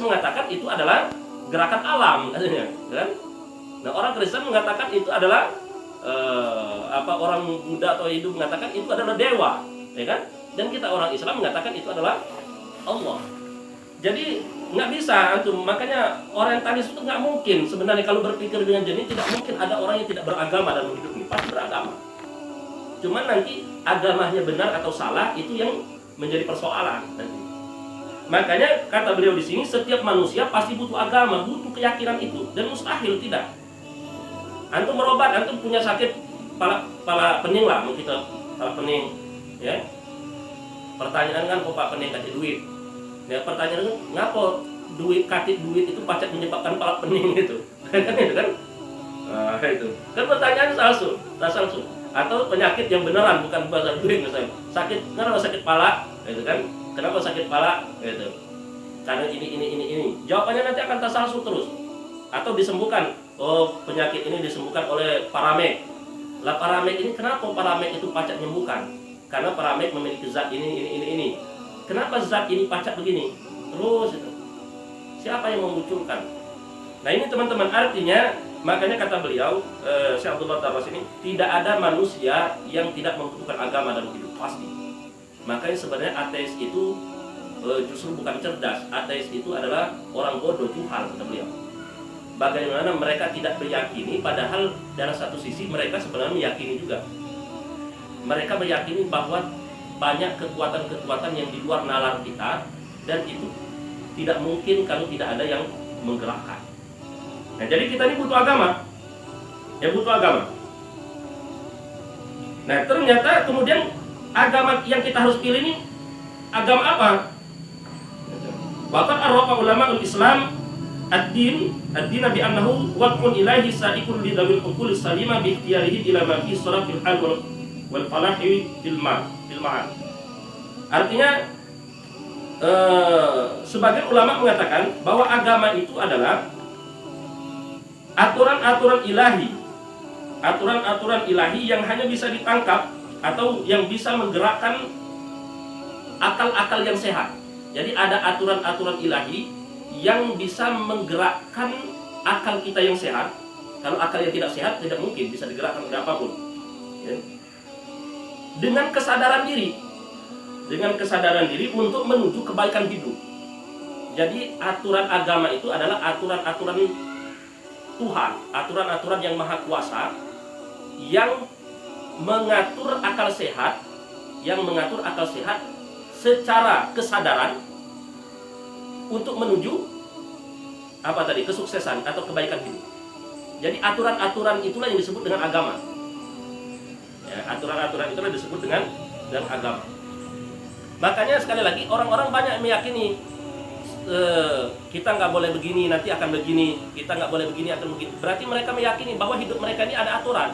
mengatakan itu adalah gerakan alam katanya, kan? Nah, orang Kristen mengatakan itu adalah orang Buddha atau Hindu mengatakan itu adalah dewa, ya kan? Dan kita orang Islam mengatakan itu adalah Allah. Jadi nggak bisa antum, makanya orientalis itu nggak mungkin sebenarnya kalau berpikir dengan jernih. Tidak mungkin ada orang yang tidak beragama dalam hidup ini, pasti beragama. Cuman nanti agamanya benar atau salah itu yang menjadi persoalan nanti. Makanya kata beliau di sini, setiap manusia pasti butuh agama, butuh keyakinan itu, dan mustahil tidak. Antum berobat, antum punya sakit pala pening lah, mungkin pala pening, ya. Pertanyaan kan, kok Pak pening kasih duit? Ya, pertanyaan itu, ngapa kasih duit itu pacak menyebabkan pala pening gitu? Kan itu kan? Nah, itu. Kan pertanyaan salsu. Atau penyakit yang beneran, bukan bahasa duit misalnya. Kenapa sakit pala? Gitu kan? Kenapa sakit pala? Gitu. Karena ini. Jawabannya nanti akan tersalsu terus. Atau disembuhkan. Oh, penyakit ini disembuhkan oleh paramek. Lah paramek ini, kenapa paramek itu pacak menyembuhkan? Karena paramek memiliki zat ini. Kenapa zat ini pacak begini? Terus itu. Siapa yang memunculkan? Nah, ini teman-teman, artinya makanya kata beliau, Syekh Abdullah Taras ini, tidak ada manusia yang tidak membutuhkan agama dalam hidup, pasti. Makanya sebenarnya ateis itu justru bukan cerdas. Ateis itu adalah orang bodoh, juhal, kata beliau. Bagaimana mereka tidak meyakini, padahal dalam satu sisi mereka sebenarnya meyakini juga. Mereka meyakini bahwa banyak kekuatan-kekuatan yang di luar nalar kita, dan itu tidak mungkin kalau tidak ada yang menggerakkan. Nah, jadi kita ini butuh agama. Ya, butuh agama. Nah, ternyata kemudian agama yang kita harus pilih ini agama apa? Bahkan arwaqa ulama Islam ad-din bi annahu waqfun ilahi sa'ikun li dawil uqul salima bi ikhtiyarihi ila ma fi sarfil hal wal falahi fil ma'an. Artinya sebagian ulama mengatakan bahwa agama itu adalah aturan-aturan ilahi yang hanya bisa ditangkap atau yang bisa menggerakkan akal-akal yang sehat. Jadi ada aturan-aturan ilahi yang bisa menggerakkan akal kita yang sehat. Kalau akal yang tidak sehat tidak mungkin bisa digerakkan oleh apapun, ya. Dengan kesadaran diri untuk menuju kebaikan hidup. Jadi aturan agama itu adalah aturan-aturan Tuhan, aturan-aturan yang maha kuasa, yang mengatur akal sehat, secara kesadaran untuk menuju kesuksesan atau kebaikan hidup. Jadi aturan-aturan itulah yang disebut dengan agama. Ya, aturan-aturan itulah disebut dengan agama. Makanya sekali lagi orang-orang banyak meyakini kita nggak boleh begini, nanti akan begini. Kita nggak boleh begini, akan begini. Berarti mereka meyakini bahwa hidup mereka ini ada aturan.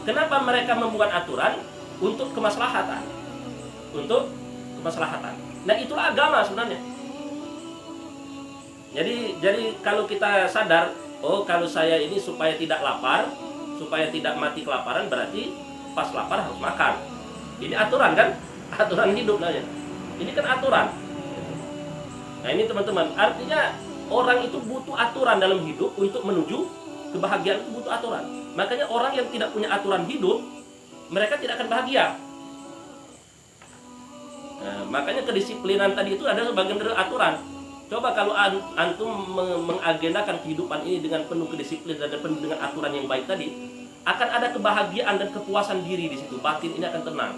Kenapa mereka membuat aturan? Untuk kemaslahatan. Nah, itulah agama sebenarnya. Jadi kalau kita sadar, oh kalau saya ini supaya tidak lapar, supaya tidak mati kelaparan, berarti pas lapar harus makan. Ini aturan kan? Aturan hidup namanya. Ini kan aturan. Nah, ini teman-teman, artinya orang itu butuh aturan dalam hidup untuk menuju kebahagiaan, itu butuh aturan. Makanya orang yang tidak punya aturan hidup, mereka tidak akan bahagia. Nah, makanya kedisiplinan tadi itu adalah bagian dari aturan. Coba kalau antum mengagendakan kehidupan ini dengan penuh kedisiplinan dan penuh dengan aturan yang baik tadi, akan ada kebahagiaan dan kepuasan diri di situ. Batin ini akan tenang.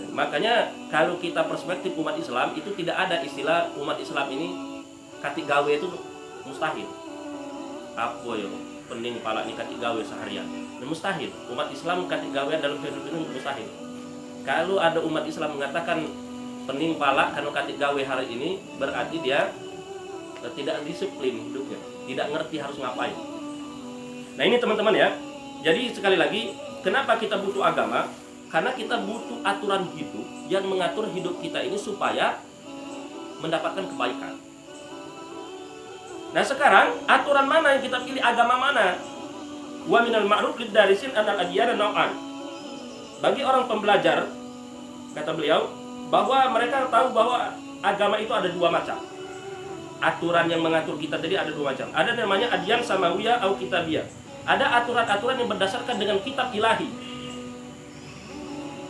Makanya kalau kita perspektif umat Islam, itu tidak ada istilah umat Islam ini katik gawe itu mustahil. Apa ya pening pala ini katik gawe seharian? Mustahil. Umat Islam katik gawe dalam hidup itu mustahil. Kalau ada umat Islam mengatakan pening pala karena katik gawe hari ini, berarti dia tidak disiplin hidupnya, tidak ngerti harus ngapain. Nah, ini teman-teman ya. Jadi sekali lagi, kenapa kita butuh agama? Karena kita butuh aturan hidup yang mengatur hidup kita ini supaya mendapatkan kebaikan. Nah, sekarang aturan mana yang kita pilih, agama mana? Wa minal ma'ruf liddarisin anal adyana naw'an. Bagi orang pembelajar, kata beliau, bahwa mereka tahu bahwa agama itu ada dua macam. Aturan yang mengatur kita tadi ada dua macam. Ada namanya adyan samawiyah atau kitabiyah. Ada aturan-aturan yang berdasarkan dengan kitab ilahi.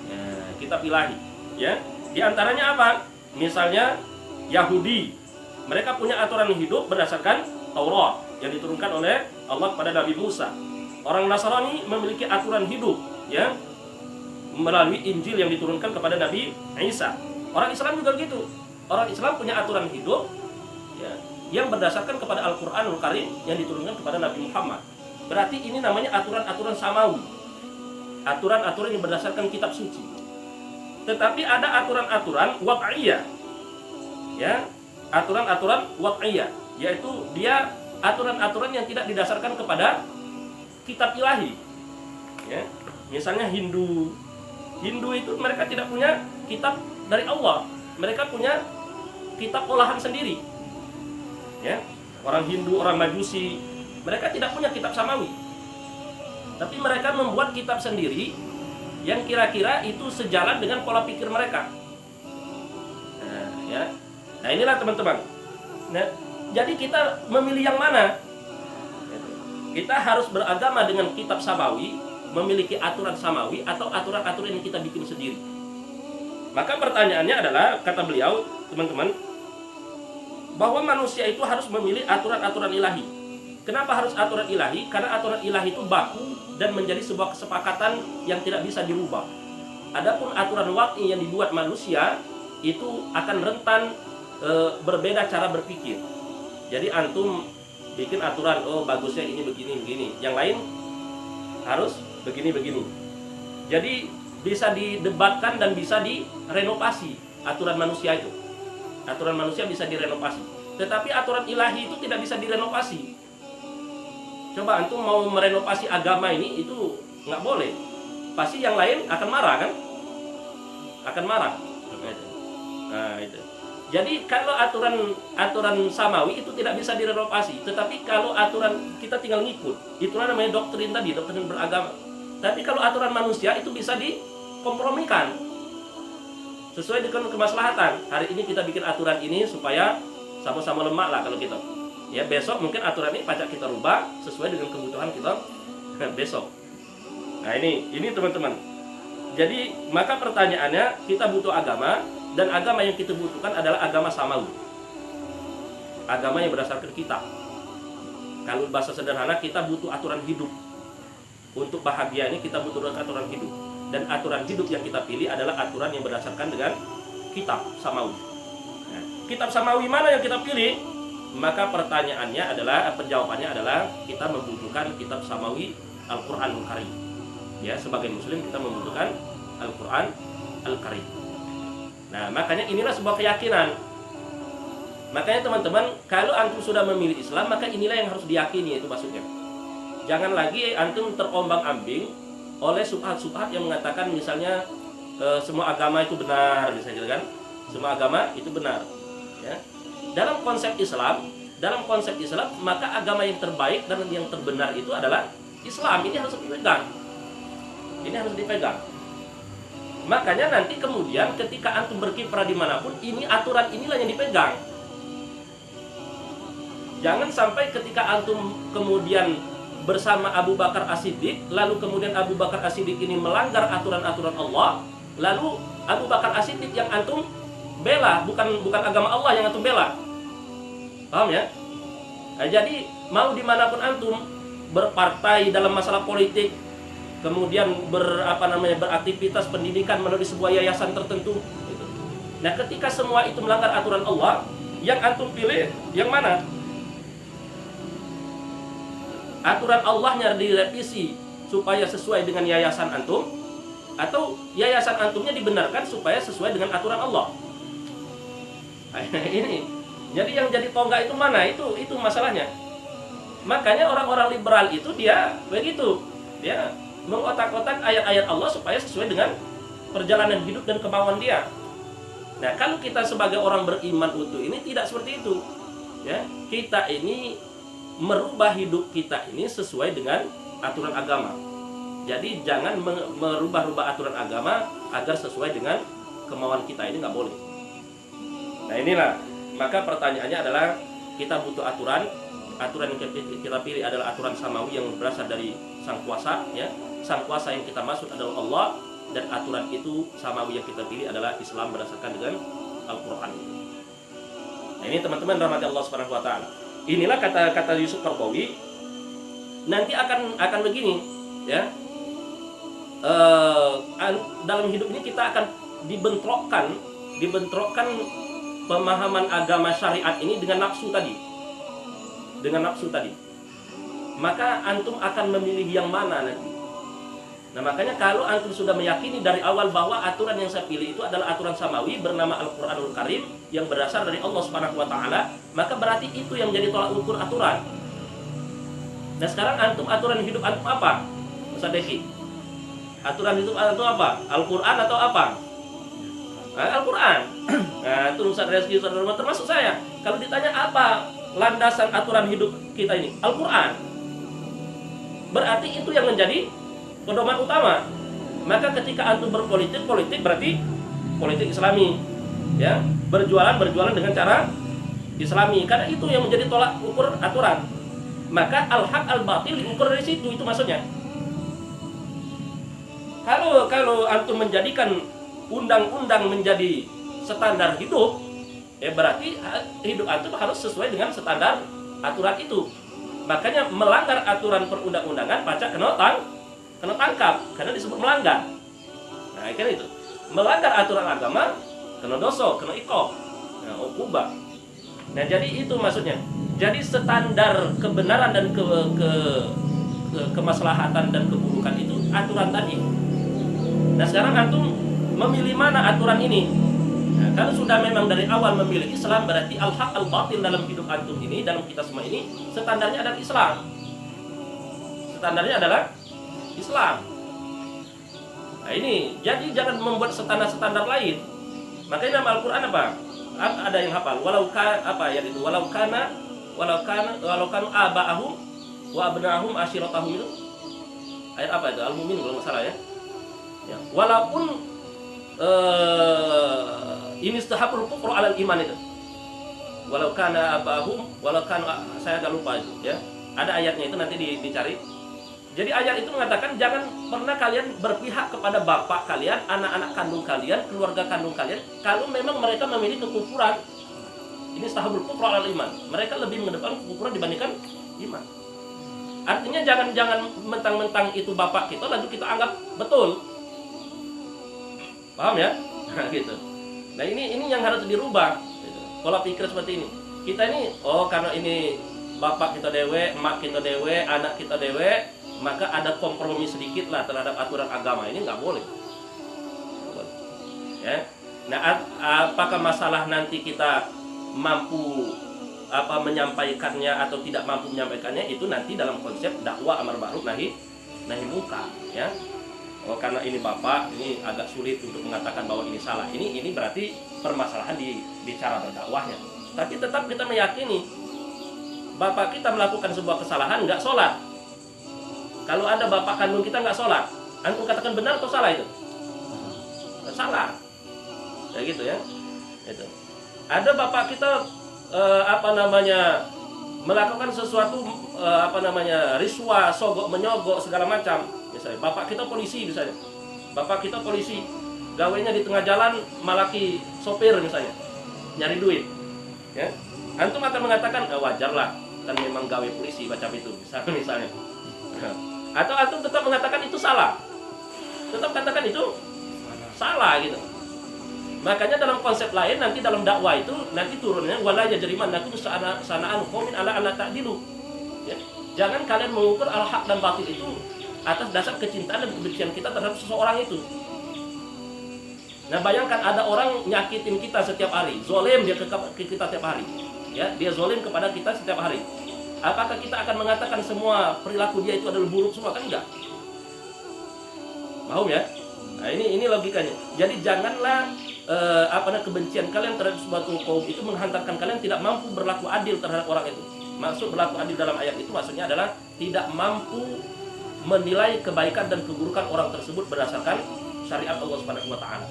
Nah, kitab ilahi, ya. Di antaranya apa? Misalnya Yahudi, mereka punya aturan hidup berdasarkan Taurat yang diturunkan oleh Allah kepada Nabi Musa. Orang Nasrani memiliki aturan hidup, ya, melalui Injil yang diturunkan kepada Nabi Isa. Orang Islam juga gitu. Orang Islam punya aturan hidup, ya, yang berdasarkan kepada Al-Qur'anul Karim yang diturunkan kepada Nabi Muhammad. Berarti ini namanya aturan-aturan samawi. Aturan-aturan yang berdasarkan kitab suci. Tetapi ada aturan-aturan wad'iyah. Ya, aturan-aturan wad'iyah, yaitu dia aturan-aturan yang tidak didasarkan kepada kitab ilahi. Ya. Misalnya Hindu itu mereka tidak punya kitab dari Allah. Mereka punya kitab olahan sendiri. Ya. Orang Hindu, orang Majusi, mereka tidak punya kitab samawi. Tapi mereka membuat kitab sendiri yang kira-kira itu sejalan dengan pola pikir mereka. Nah, ya. Nah, inilah teman-teman. Nah, jadi kita memilih yang mana? Kita harus beragama dengan kitab samawi, memiliki aturan samawi, atau aturan-aturan yang kita bikin sendiri. Maka pertanyaannya adalah, kata beliau, teman-teman, bahwa manusia itu harus memilih aturan-aturan ilahi. Kenapa harus aturan ilahi? Karena aturan ilahi itu baku dan menjadi sebuah kesepakatan yang tidak bisa dirubah. Adapun aturan wad'i yang dibuat manusia itu akan rentan berbeda cara berpikir. Jadi antum bikin aturan, oh bagusnya ini begini, yang lain harus begini. Jadi bisa didebatkan dan bisa direnovasi aturan manusia itu. Aturan manusia bisa direnovasi. Tetapi aturan ilahi itu tidak bisa direnovasi. Coba antum mau merenovasi agama ini, itu nggak boleh. Pasti yang lain akan marah kan? Akan marah. Nah itu. Jadi kalau aturan samawi itu tidak bisa direnovasi, tetapi kalau aturan kita tinggal ngikut, itulah namanya doktrin tadi, doktrin beragama. Tapi kalau aturan manusia itu bisa dikompromikan sesuai dengan kemaslahatan. Hari ini kita bikin aturan ini supaya sama-sama lemak lah kalau kita. Ya besok mungkin aturan ini pacak kita rubah sesuai dengan kebutuhan kita besok. Nah ini teman-teman. Jadi maka pertanyaannya, kita butuh agama. Dan agama yang kita butuhkan adalah agama samawi. Agama yang berdasarkan kitab. Kalau bahasa sederhana, kita butuh aturan hidup. Untuk bahagia ini kita butuh aturan hidup. Dan aturan hidup yang kita pilih adalah aturan yang berdasarkan dengan kitab samawi. Nah, kitab samawi mana yang kita pilih? Maka pertanyaannya adalah, penjawabannya adalah kita membutuhkan kitab samawi Al-Qur'anul Karim. Ya, sebagai muslim kita membutuhkan Al-Qur'an Al-Karim. Nah, makanya inilah sebuah keyakinan. Makanya teman-teman, kalau antum sudah memilih Islam, maka inilah yang harus diyakini, itu maksudnya. Jangan lagi antum terombang-ambing oleh subhat-subhat yang mengatakan misalnya semua agama itu benar, misalnya kan? Semua agama itu benar, ya. Dalam konsep Islam, maka agama yang terbaik dan yang terbenar itu adalah Islam. Ini harus dipegang. Makanya nanti kemudian ketika antum berkiprah dimanapun, ini aturan inilah yang dipegang. Jangan sampai ketika antum kemudian bersama Abu Bakar As-Siddiq, lalu kemudian Abu Bakar As-Siddiq ini melanggar aturan-aturan Allah, lalu Abu Bakar As-Siddiq yang antum bela, bukan agama Allah yang antum bela. Paham ya? Nah, jadi mau dimanapun antum berpartai dalam masalah politik, kemudian beraktivitas pendidikan melalui sebuah yayasan tertentu. Nah, ketika semua itu melanggar aturan Allah, yang antum pilih yang mana? Aturan Allahnya direvisi supaya sesuai dengan yayasan antum, atau yayasan antumnya dibenarkan supaya sesuai dengan aturan Allah? Nah, ini. Jadi yang jadi tonggak itu mana? Itu masalahnya. Makanya orang-orang liberal itu dia begitu. Dia mengotak-otak ayat-ayat Allah supaya sesuai dengan perjalanan hidup dan kemauan dia. Nah, kalau kita sebagai orang beriman utuh ini tidak seperti itu. Ya, kita ini merubah hidup kita ini sesuai dengan aturan agama. Jadi jangan merubah-rubah aturan agama agar sesuai dengan kemauan kita, ini nggak boleh. Nah inilah, maka pertanyaannya adalah kita butuh aturan. Aturan yang kita pilih adalah aturan samawi yang berasal dari sang kuasa, ya. Sang kuasa yang kita maksud adalah Allah, dan aturan itu samawi yang kita pilih adalah Islam berdasarkan dengan Al-Quran. Nah ini teman-teman rahmati Allah Subhanahu Wa Taala. Inilah kata Yusuf Qaradawi. Nanti akan begini, ya. Dalam hidup ini kita akan dibentrokkan pemahaman agama syariat ini dengan nafsu tadi. Maka antum akan memilih yang mana nanti. Nah makanya kalau antum sudah meyakini dari awal bahwa aturan yang saya pilih itu adalah aturan samawi bernama Al-Quranul Karim yang berasal dari Allah Subhanahu Wa Taala, maka berarti itu yang jadi tolak ukur aturan. Nah sekarang aturan hidup antum apa? Ustaz Deki, aturan hidup antum apa? Al-Quran atau apa? Al-Quran. Nah itu Ustaz Rezki, Ustaz Rahmat, termasuk saya. Kalau ditanya apa landasan aturan hidup kita ini? Al-Quran. Berarti itu yang menjadi pedoman utama. Maka ketika antum berpolitik berarti politik Islami, ya. Berjualan dengan cara Islami, karena itu yang menjadi tolak ukur aturan. Maka al-haq al-batil diukur dari situ, itu maksudnya. Kalau antum menjadikan undang-undang menjadi standar hidup, ya berarti hidup antum harus sesuai dengan standar aturan itu. Makanya melanggar aturan perundang-undangan pacak kena tangkap, karena disebut melanggar. Nah, kan itu. Melanggar aturan agama kena dosa, kena iqab. Nah, uqubah. Nah, jadi itu maksudnya. Jadi standar kebenaran dan kemaslahatan dan keburukan itu aturan tadi. Nah, sekarang antum memilih mana aturan ini? Nah, kalau sudah memang dari awal memilih Islam, berarti al-haq al-batil dalam hidup antum ini, dalam kita semua ini, standarnya adalah Islam. Standarnya adalah Islam. Nah ini, jadi jangan membuat standar lain. Makanya nama Al-Quran apa? Ada yang hafal. Walau kanu aba'ahum wa abna'ahum asyiratahum itu. Ayat apa itu? Al-Mu'min kalau nggak salah ya. Walaupun ini istahabul kufru 'alal iman itu. Walau kana abahum, saya agak lupa itu ya. Ada ayatnya itu, nanti dicari. Jadi ayat itu mengatakan jangan pernah kalian berpihak kepada bapak kalian, anak-anak kandung kalian, keluarga kandung kalian kalau memang mereka memilih kekufuran. Ini istahabul kufru 'alal iman. Mereka lebih mengedepankan kekufuran dibandingkan iman. Artinya jangan mentang-mentang itu bapak kita lalu kita anggap betul. Paham ya? Nah, gitu. Nah ini yang harus dirubah. Gitu. Pola pikir seperti ini. Kita ini, karena ini bapak kita dewe, emak kita dewe, anak kita dewe, maka ada kompromi sedikit lah terhadap aturan agama. Ini nggak boleh. Ya. Nah, apakah masalah nanti kita mampu menyampaikannya atau tidak mampu menyampaikannya, itu nanti dalam konsep dakwah amar ma'ruf nahi munkar, ya. Karena ini bapak, ini agak sulit untuk mengatakan bahwa ini salah. Ini berarti permasalahan di cara berdakwahnya. Tapi tetap kita meyakini bapak kita melakukan sebuah kesalahan, nggak sholat. Kalau ada bapak kandung kita nggak sholat, antum katakan benar atau salah itu? Salah. Ya gitu ya. Itu. Ada bapak kita melakukan sesuatu riswa, sogok menyogok segala macam. Misalnya bapak kita polisi, misalnya bapak kita polisi, gawainya di tengah jalan malaki sopir misalnya, nyari duit, ya. Antum akan mengatakan wajar lah, kan memang gawe polisi macam itu, misalnya. Atau antum tetap mengatakan itu salah, tetap katakan itu salah gitu. Makanya dalam konsep lain nanti dalam dakwah itu nanti turunnya wala yajrimannakum sana'an qaumin ala alla ta'dilu. Ya. Jangan kalian mengukur al-haq dan batil itu atas dasar kecintaan dan kebencian kita terhadap seseorang itu. Nah, bayangkan ada orang nyakitin kita setiap hari, zolim dia ke kita setiap hari. Ya, dia zolim kepada kita setiap hari. Apakah kita akan mengatakan semua perilaku dia itu adalah buruk semua? Kan enggak. Paham ya? Nah, ini logikanya. Jadi janganlah kebencian kalian terhadap suatu kaum itu menghantarkan kalian tidak mampu berlaku adil terhadap orang itu. Maksud berlaku adil dalam ayat itu maksudnya adalah tidak mampu menilai kebaikan dan keburukan orang tersebut berdasarkan syariat Allah Subhanahu wa taala.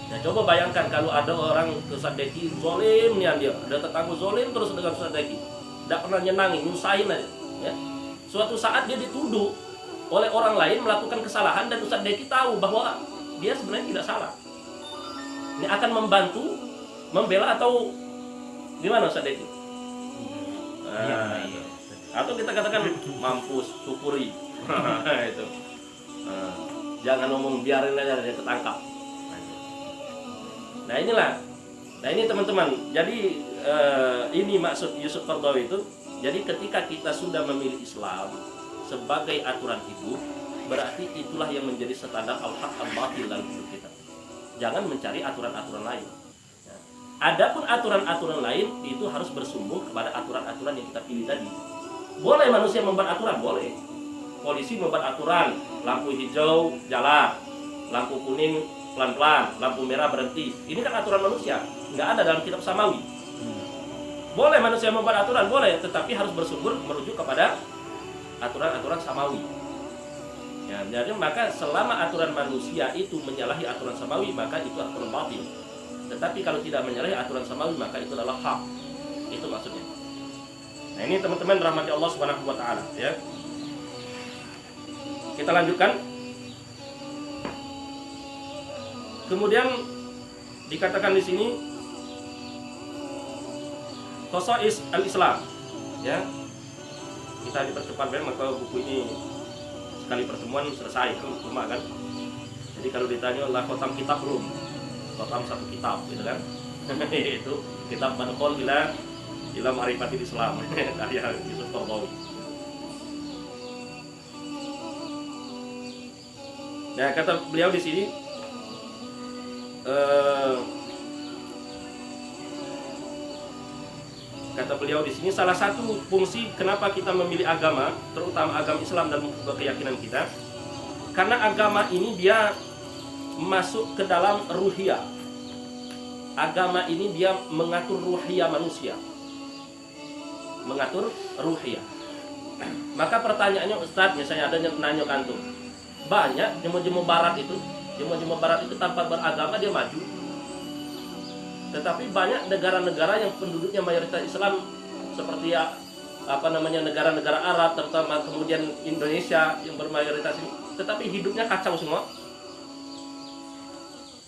Nah, coba bayangkan kalau ada orang ke Ustaz Deki zolim nih dia, ada tetangga zolim terus dengan Ustaz Deki, tidak pernah nyenangin, nyusahin aja. Ya. Suatu saat dia dituduh oleh orang lain melakukan kesalahan dan Ustaz Deki tahu bahwa dia sebenarnya tidak salah. Ini akan membantu membela atau gimana Ustaz Deki? Nah, atau kita katakan mampus, syukuri. Itu. Jangan ngomong, biarin aja dia ketangkap. Nah inilah, nah ini teman-teman. Jadi ini maksud Yusuf Qaradawi itu. Jadi ketika kita sudah memilih Islam sebagai aturan hidup, berarti itulah yang menjadi standar al-haq al-batil dalam hidup kita. Jangan mencari aturan-aturan lain. Ya. Adapun aturan-aturan lain itu harus bersumber kepada aturan-aturan yang kita pilih tadi. Boleh manusia membuat aturan, boleh. Polisi membuat aturan, lampu hijau jalan, lampu kuning pelan-pelan, lampu merah berhenti. Ini kan aturan manusia, nggak ada dalam kitab samawi. Boleh manusia membuat aturan, boleh, tetapi harus bersumber merujuk kepada aturan-aturan samawi. Ya, jadi maka selama aturan manusia itu menyalahi aturan samawi, maka itu aturan batil. Tetapi kalau tidak menyalahi aturan samawi, maka itu adalah hak. Itu maksudnya. Nah ini teman-teman rahmati Allah Subhanahu wa taala, ya. Kita lanjutkan. Kemudian dikatakan di sini khosais al-Islam, ya. Kita dipercepat maka buku ini sekali pertemuan selesai kan cuma kan. Jadi kalau ditanya lah khotam kitab belum? Khotam satu kitab gitu kan. Itu kitab Manqol ila Ma'rifatil Islam karya Yusuf Qaradawi. Nah, kata beliau di sini salah satu fungsi kenapa kita memilih agama, terutama agama Islam dan keyakinan kita, karena agama ini dia masuk ke dalam ruhiyah. Agama ini dia mengatur ruhiyah manusia, mengatur ruhiyah. Maka pertanyaannya Ustadz, misalnya ada yang nanya kantung, banyak jemaah barat itu tanpa beragama dia maju. Tetapi banyak negara-negara yang penduduknya mayoritas Islam seperti negara-negara Arab, terutama kemudian Indonesia yang bermayoritas ini, tetapi hidupnya kacau semua.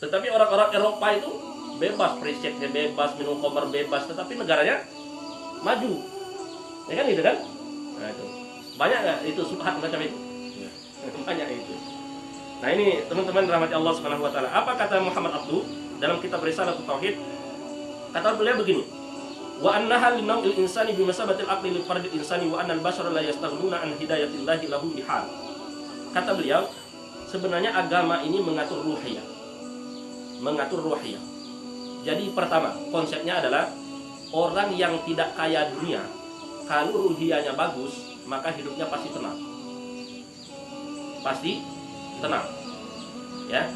Tetapi orang-orang Eropa itu bebas, prinsipnya bebas, minum khamar bebas, tetapi negaranya maju. Ya kan gitu kan? Nah itu. Banyak nggak itu subhat macam itu? Banyak itu. Nah ini teman-teman rahmati Allah Subhanahu wa taala. Apa kata Muhammad Abduh dalam kitab Risalah Tauhid? Kata beliau begini. Wa annaha linawil insani bimasabatil aqli lil fardil insani wa annal bashara la yastaghnuna an hidayatillahi lahu bihal. Kata beliau, sebenarnya agama ini mengatur ruhiyah. Mengatur ruhiyah. Jadi pertama, konsepnya adalah orang yang tidak kaya dunia, kalau ruhiyahnya bagus, maka hidupnya pasti tenang. Pasti tenang. Ya.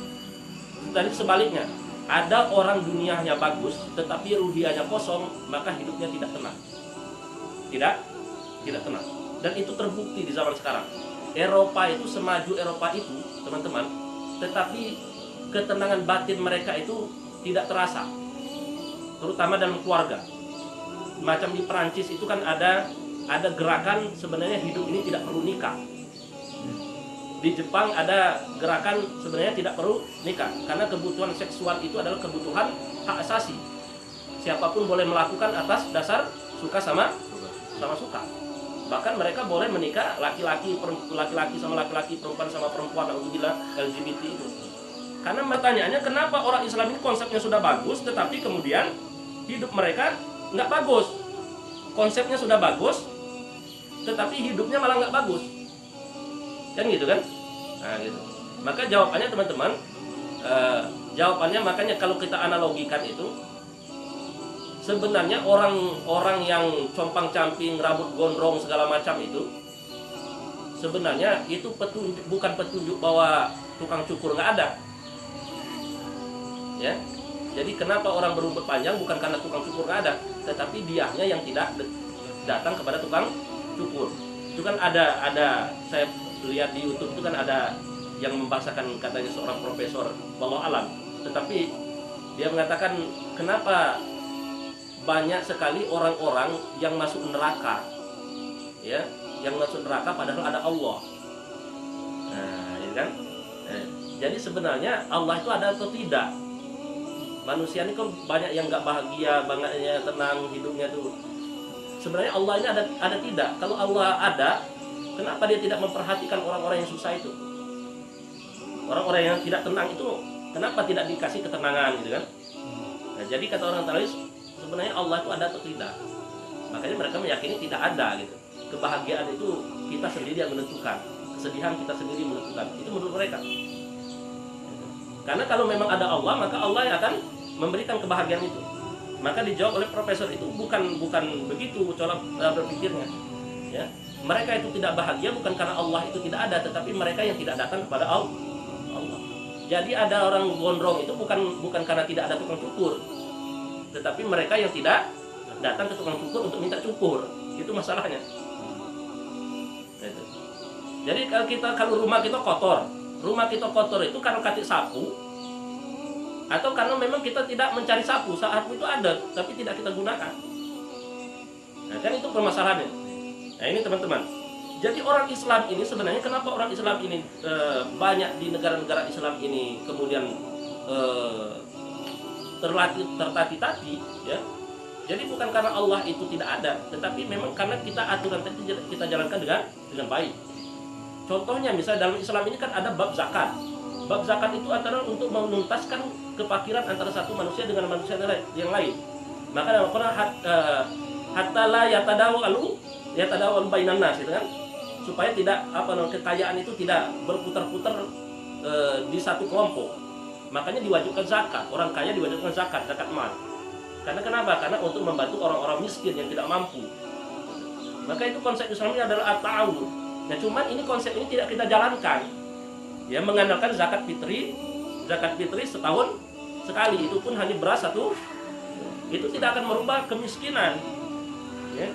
Tadi sebaliknya, ada orang dunianya bagus tetapi ruhiyahnya kosong, maka hidupnya tidak tenang. Tidak tenang. Dan itu terbukti di zaman sekarang. Eropa itu semaju Eropa itu, teman-teman, tetapi ketenangan batin mereka itu tidak terasa. Terutama dalam keluarga. Macam di Perancis itu kan ada gerakan sebenarnya hidup ini tidak perlu nikah. Di Jepang ada gerakan sebenarnya tidak perlu nikah karena kebutuhan seksual itu adalah kebutuhan hak asasi. Siapapun boleh melakukan atas dasar suka sama suka. Bahkan mereka boleh menikah laki-laki sama laki-laki, perempuan sama perempuan, alhamdulillah LGBT itu. Karena pertanyaannya kenapa orang Islam ini konsepnya sudah bagus tetapi kemudian hidup mereka nggak bagus. Konsepnya sudah bagus tetapi hidupnya malah nggak bagus. Kan gitu kan? Nah gitu. Maka jawabannya teman-teman, jawabannya makanya kalau kita analogikan itu, sebenarnya orang-orang yang compang-camping, rambut gondrong segala macam itu, sebenarnya itu bukan petunjuk bahwa tukang cukur nggak ada. Ya. Jadi kenapa orang berambut panjang bukan karena tukang cukur nggak ada, tetapi dianya yang tidak datang kepada tukang cukur. Itu kan ada saya lihat di YouTube itu kan ada yang membahasakan katanya seorang profesor wallahu alam, tetapi Dia mengatakan, kenapa banyak sekali orang-orang yang masuk neraka, ya, yang masuk neraka padahal ada Allah. Nah, ya kan? Jadi sebenarnya Allah itu ada atau tidak? Manusia ini kan banyak yang nggak bahagia, banyaknya tenang hidupnya tuh. Sebenarnya Allah ini ada tidak? Kalau Allah ada, kenapa dia tidak memperhatikan orang-orang yang susah itu? Orang-orang yang tidak tenang itu, kenapa tidak dikasih ketenangan gitu kan? Nah, jadi kata orang teroris, sebenarnya Allah itu ada atau tidak? Makanya mereka meyakini tidak ada gitu. Kebahagiaan itu kita sendiri yang menentukan, kesedihan kita sendiri menentukan. Itu menurut mereka. Karena kalau memang ada Allah, maka Allah yang akan memberikan kebahagiaan itu. Maka dijawab oleh profesor itu bukan begitu cara berpikirnya. Ya. Mereka itu tidak bahagia bukan karena Allah itu tidak ada, tetapi mereka yang tidak datang kepada Allah. Jadi ada orang gondrong itu bukan karena tidak ada tukang cukur, tetapi mereka yang tidak datang ke tukang cukur untuk minta cukur. Itu masalahnya. Itu. Jadi kalau rumah kita kotor itu karena kaki sapu, atau karena memang kita tidak mencari sapu. Sapu itu ada tapi tidak kita gunakan. Nah, kan itu permasalahannya. Nah, ini teman-teman. Jadi orang Islam ini sebenarnya, kenapa orang Islam ini banyak di negara-negara Islam ini kemudian tertati-tati, ya. Jadi bukan karena Allah itu tidak ada, tetapi memang karena kita aturan tadi kita jalankan dengan baik. Contohnya misalnya dalam Islam ini kan ada bab zakat. Bab zakat itu antara untuk menuntaskan kefakiran antara satu manusia dengan manusia yang lain. Maka dalam Al-Qur'an hatta la yatadawalu bainan nas, gitu kan? Supaya tidak kekayaan itu tidak berputar-putar di satu kelompok. Makanya diwajibkan zakat. Orang kaya diwajibkan zakat mal. Karena kenapa? Karena untuk membantu orang-orang miskin yang tidak mampu. Maka itu konsep Islam ini adalah at-ta'awun. Nah, cuman ini konsep ini tidak kita jalankan. Ya, mengandalkan zakat fitri setahun sekali, itu pun hanya beras satu. Itu tidak akan merubah kemiskinan. Ya.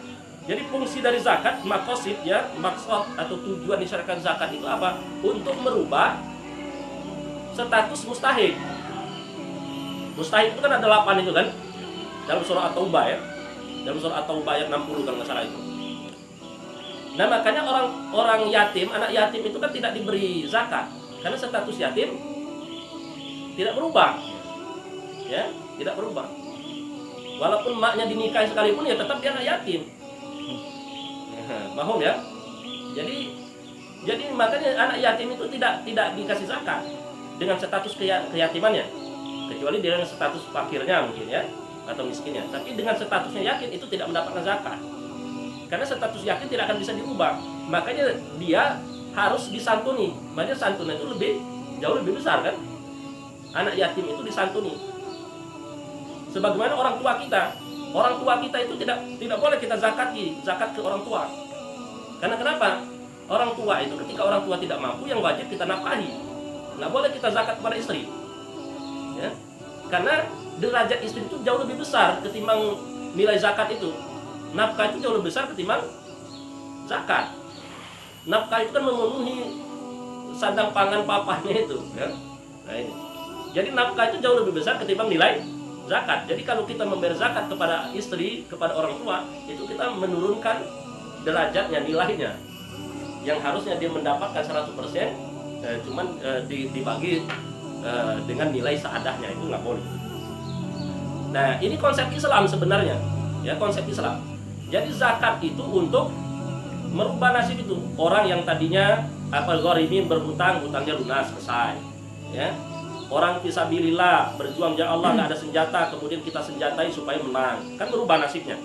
Jadi fungsi dari zakat, maksud atau tujuan disyariatkan zakat itu apa? Untuk merubah status mustahik. Mustahik itu kan ada 8 itu kan? Dalam surah At-Taubah ya. Dalam surah At-Taubah ayat 60 kalau nggak salah itu. Nah, makanya orang yatim, anak yatim itu kan tidak diberi zakat karena status yatim tidak berubah. Ya, tidak berubah. Walaupun maknya dinikahi sekalipun ya tetap dia anak yatim. Paham ya? Jadi makanya anak yatim itu tidak dikasih zakat dengan status keyatimannya, kecuali dengan status fakirnya mungkin ya, atau miskinnya. Tapi dengan statusnya yatim itu tidak mendapatkan zakat. Karena status yatim tidak akan bisa diubah. Makanya dia harus disantuni. Makanya santunan itu jauh lebih besar kan? Anak yatim itu disantuni. Sebagaimana orang tua kita. Orang tua kita itu tidak boleh kita zakat ke orang tua. Karena kenapa? Orang tua itu ketika orang tua tidak mampu, yang wajib kita nafkahi. Nggak boleh kita zakat kepada istri. Ya? Karena derajat istri itu jauh lebih besar ketimbang nilai zakat itu. Nafkah itu jauh lebih besar ketimbang zakat. Nafkah itu kan memenuhi sandang pangan papahnya itu. Ya? Nah, ini. Jadi nafkah itu jauh lebih besar ketimbang nilai zakat. Jadi kalau kita memberi zakat kepada istri, kepada orang tua, itu kita menurunkan derajatnya, nilainya. Yang harusnya dia mendapatkan 100%, cuman dibagi dengan nilai seadahnya, itu nggak boleh. Nah, ini konsep Islam sebenarnya, ya, konsep Islam. Jadi zakat itu untuk merubah nasib itu. Orang yang tadinya gharimin berhutang, hutangnya lunas, selesai. Ya. Orang fisabilillah, berjuang jalan Allah, nggak ada senjata, kemudian kita senjatai supaya menang, kan berubah nasibnya.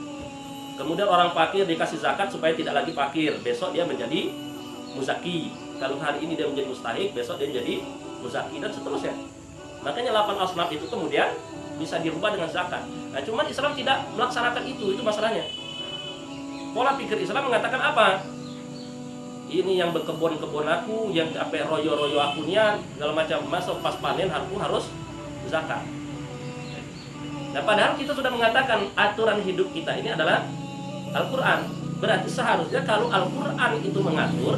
Kemudian orang fakir dikasih zakat supaya tidak lagi fakir, besok dia menjadi muzaki. Kalau hari ini dia menjadi mustahik, besok dia menjadi muzaki, dan seterusnya. Makanya 8 asnaf itu kemudian bisa dirubah dengan zakat. Nah, cuman Islam tidak melaksanakan itu masalahnya. Pola pikir Islam mengatakan apa? Ini yang berkebun-kebun aku, yang royo-royo aku nian, segala macam, masuk pas panen aku harus zakat. Nah, padahal kita sudah mengatakan aturan hidup kita ini adalah Al-Quran. Berarti seharusnya kalau Al-Quran itu mengatur,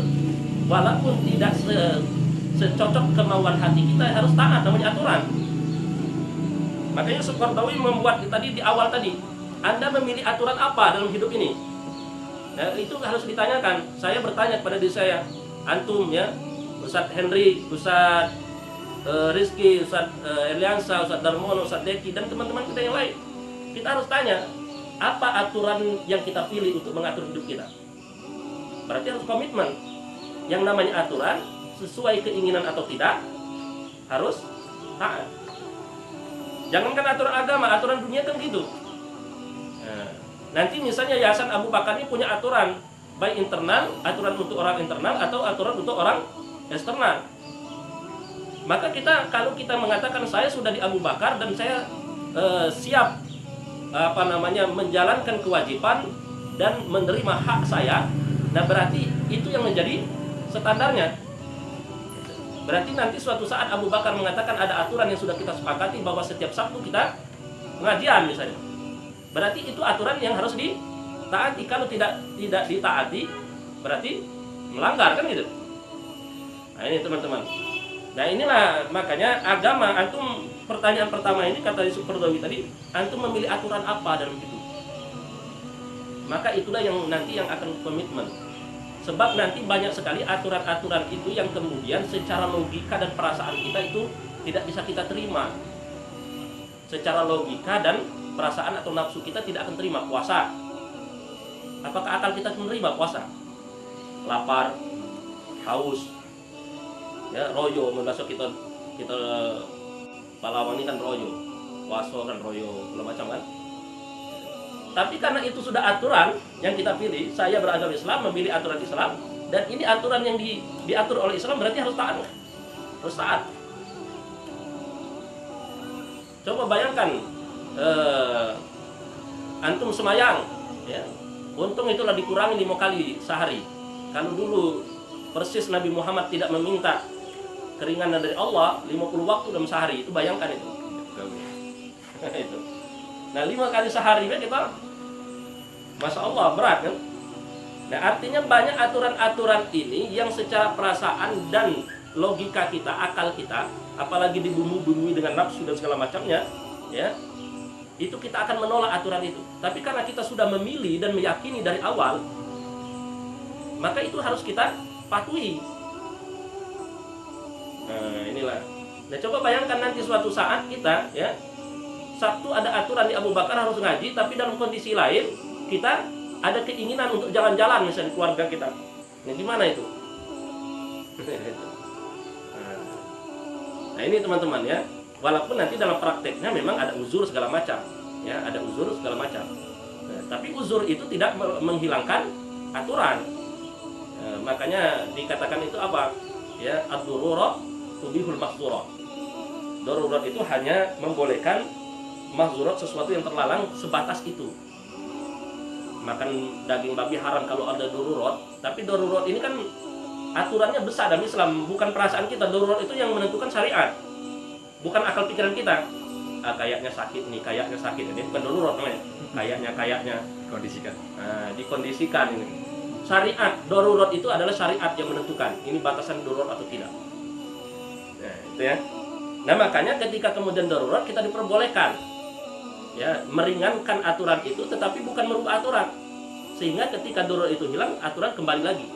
walaupun tidak secocok kemauan hati kita, harus taat, namanya aturan. Makanya Yusuf Qaradawi membuat tadi di awal tadi, Anda memilih aturan apa dalam hidup ini? Nah, itu harus ditanyakan. Saya bertanya kepada diri saya, antum ya, Ustadz Henry, Ustadz Rizky, Ustadz Eliansa, Ustadz Darmono, Ustadz Deki, dan teman-teman kita yang lain. Kita harus tanya, apa aturan yang kita pilih untuk mengatur hidup kita? Berarti harus komitmen. Yang namanya aturan, sesuai keinginan atau tidak, harus taat. Jangankan aturan agama, aturan dunia kan gitu. Nah, nanti misalnya Yayasan Abu Bakar ini punya aturan, baik internal, aturan untuk orang internal atau aturan untuk orang eksternal. Maka kita, kalau kita mengatakan saya sudah di Abu Bakar dan saya siap menjalankan kewajiban dan menerima hak saya, nah berarti itu yang menjadi standarnya. Berarti nanti suatu saat Abu Bakar mengatakan ada aturan yang sudah kita sepakati bahwa setiap Sabtu kita pengajian misalnya. Berarti itu aturan yang harus ditaati. Kalau tidak ditaati, berarti melanggar kan gitu. Nah ini teman-teman. Nah inilah makanya agama, antum pertanyaan pertama ini kata Yusuf Qaradawi tadi, antum memilih aturan apa dalam hidup? Maka itulah yang nanti yang akan komitmen. Sebab nanti banyak sekali aturan-aturan itu yang kemudian secara logika dan perasaan kita itu tidak bisa kita terima. Secara logika dan perasaan atau nafsu kita tidak akan terima puasa. Apakah akal kita menerima puasa? Lapar, haus, ya royo, masuk kita pahlawan ini kan royo, puasa kan royo, segala macam kan. Tapi karena itu sudah aturan yang kita pilih, saya beragama Islam, memilih aturan Islam, dan ini aturan yang diatur oleh Islam, berarti harus taat. Harus taat. Coba bayangkan, antum semayang, ya, untung itulah dikurangi 5 kali sehari. Kalau dulu persis Nabi Muhammad tidak meminta keringanan dari Allah 50 waktu dalam sehari, itu bayangkan itu. Itu. Nah 5 kali sehari kan kita, Masya Allah berat kan. Nah artinya banyak aturan-aturan ini yang secara perasaan dan logika kita, akal kita, apalagi dibumbu-bumbui dengan nafsu dan segala macamnya, ya, itu kita akan menolak aturan itu. Tapi karena kita sudah memilih dan meyakini dari awal, maka itu harus kita patuhi. Nah inilah. Nah coba bayangkan nanti suatu saat kita, ya, Sabtu ada aturan di Abu Bakar harus ngaji, tapi dalam kondisi lain kita ada keinginan untuk jalan-jalan misalnya keluarga kita. Nah gimana itu? Nah ini teman-teman ya, walaupun nanti dalam prakteknya memang ada uzur segala macam, ya ada uzur segala macam. Nah, tapi uzur itu tidak menghilangkan aturan. Makanya dikatakan itu apa? Ya ad-dururat tubihul mahzurat. Darurat itu hanya membolehkan mahzurat, sesuatu yang terlarang sebatas itu. Makan daging babi haram kalau ada darurat, tapi darurat ini kan aturannya besar dalam Islam, bukan perasaan kita. Darurat itu yang menentukan syariat, bukan akal pikiran kita. Kayaknya sakit nih, kayaknya sakit, ini bukan darurat namanya. Kayaknya kondisikan. Dikondisikan ini. Syariat, darurat itu adalah syariat yang menentukan ini batasan darurat atau tidak. Nah, itu ya. Nah, makanya ketika kemudian darurat kita diperbolehkan, ya, meringankan aturan itu, tetapi bukan merubah aturan. Sehingga ketika darurat itu hilang, aturan kembali lagi.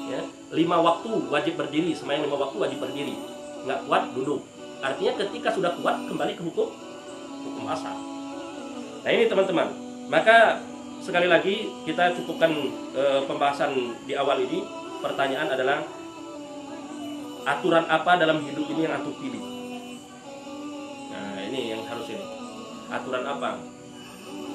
Ya, 5 waktu wajib berdiri, semayang 5 waktu wajib berdiri. Nggak kuat, duduk. Artinya ketika sudah kuat, kembali ke hukum asal. Nah ini teman-teman. Maka sekali lagi kita cukupkan pembahasan di awal ini. Pertanyaan adalah, aturan apa dalam hidup ini yang antum pilih? Nah ini yang harus ini. Aturan apa?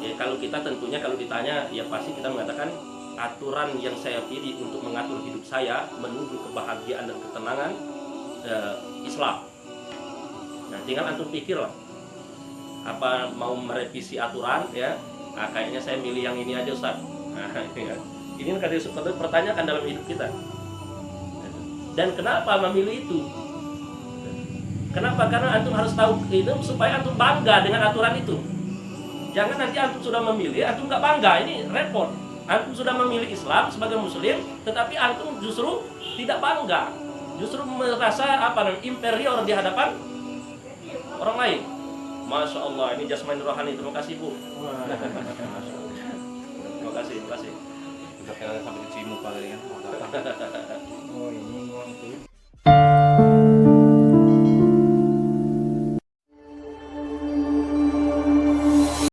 Ya kalau kita tentunya kalau ditanya, ya pasti kita mengatakan aturan yang saya pilih untuk mengatur hidup saya menuju kebahagiaan dan ketenangan, Islam. Nah tinggal antum pikir lah, apa mau merevisi aturan, ya. Nah, kayaknya saya milih yang ini aja Ustaz. Nah, ini kan kadang pertanyakan dalam hidup kita. Dan kenapa memilih itu? Kenapa? Karena antum harus tahu itu supaya antum bangga dengan aturan itu. Jangan nanti antum sudah memilih, antum nggak bangga, ini repot. Antum sudah memilih Islam sebagai Muslim, tetapi antum justru tidak bangga, justru merasa inferior di hadapan orang lain. Masya Allah, ini jasmani rohani. Terima kasih Bu. Wah. Terima kasih, terima kasih. Udah kayak sampai ke Cimu kali kan. Oh ini ngomong tuh.